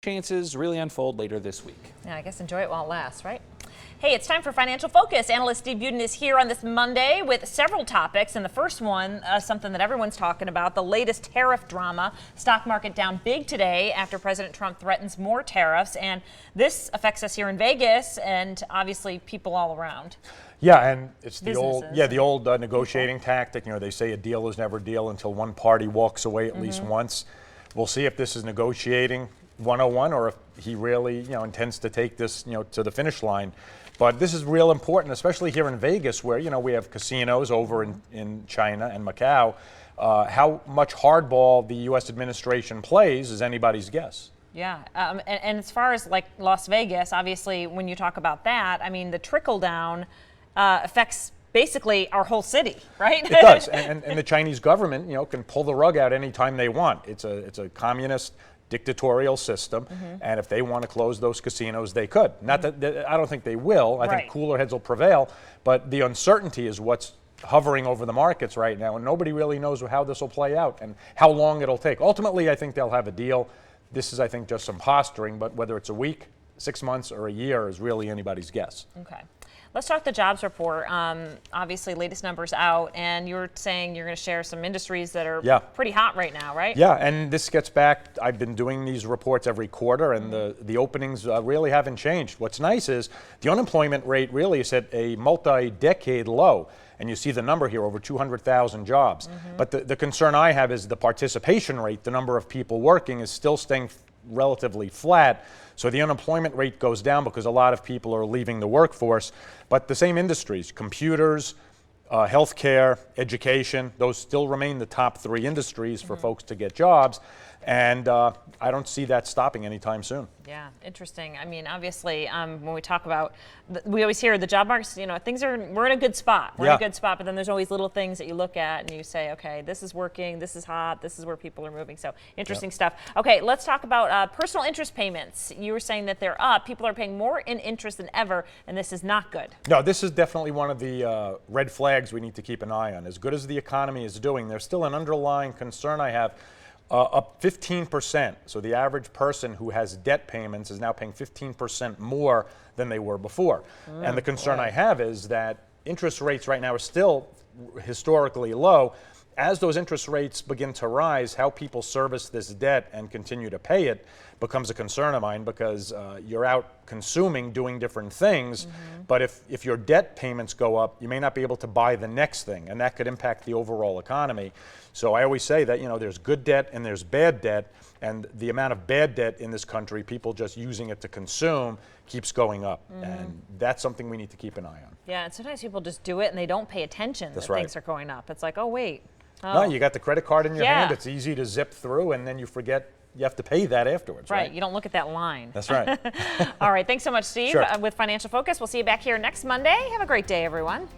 chances really unfold later this week. Yeah, I guess enjoy it while it lasts, right? Hey, it's time for Financial Focus. Analyst Steve Buden is here on this Monday with several topics. And the first one, something that everyone's talking about, the latest tariff drama. Stock market down big today after President Trump threatens more tariffs. And this affects us here in Vegas and obviously people all around. Yeah, and it's the Businesses. old negotiating tactic. You know, they say a deal is never a deal until one party walks away at least once. We'll see if this is negotiating 101 or if he really, intends to take this, to the finish line. But this is real important, especially here in Vegas, where, we have casinos over in China and Macau. How much hardball the U.S. administration plays is anybody's guess. Yeah, and as far as like Las Vegas, obviously, when you talk about that, I mean, the trickle down affects basically our whole city, right? It does, and the Chinese government, can pull the rug out anytime they want. It's a communist dictatorial system, and if they want to close those casinos, they could. Not that I don't think they will. I think cooler heads will prevail, but the uncertainty is what's hovering over the markets right now, and nobody really knows how this will play out and how long it'll take. Ultimately, I think they'll have a deal. This is, I think, just some posturing, but whether it's a week, 6 months, or a year is really anybody's guess. Okay. Let's talk the jobs report. Obviously, latest numbers out, and you're saying you're going to share some industries that are pretty hot right now, right? Yeah, and this gets back, I've been doing these reports every quarter, and the openings really haven't changed. What's nice is the unemployment rate really is at a multi-decade low, and you see the number here, over 200,000 jobs. But the concern I have is the participation rate, the number of people working, is still staying relatively flat. So the unemployment rate goes down because a lot of people are leaving the workforce. But the same industries, computers, healthcare, education, those still remain the top three industries for folks to get jobs. And I don't see that stopping anytime soon. Yeah, interesting. I mean, obviously, when we talk about, we always hear the job markets, we're in a good spot. We're in a good spot, but then there's always little things that you look at and you say, okay, this is working, this is hot, this is where people are moving. So interesting stuff. Okay, let's talk about personal interest payments. You were saying that they're up. People are paying more in interest than ever, and this is not good. No, this is definitely one of the red flags we need to keep an eye on. As good as the economy is doing, there's still an underlying concern I have. Up 15%. So the average person who has debt payments is now paying 15% more than they were before. And the concern I have is that interest rates right now are still historically low. As those interest rates begin to rise, how people service this debt and continue to pay it becomes a concern of mine, because you're out consuming, doing different things, but if your debt payments go up, you may not be able to buy the next thing, and that could impact the overall economy. So I always say that, there's good debt and there's bad debt, and the amount of bad debt in this country, people just using it to consume, keeps going up, and that's something we need to keep an eye on. Yeah, and sometimes people just do it and they don't pay attention that things are going up. It's like, oh, wait. No, you got the credit card in your hand, it's easy to zip through, and then you forget you have to pay that afterwards, right? You don't look at that line. That's right. All right, thanks so much, Steve, Sure. with Financial Focus. We'll see you back here next Monday. Have a great day, everyone.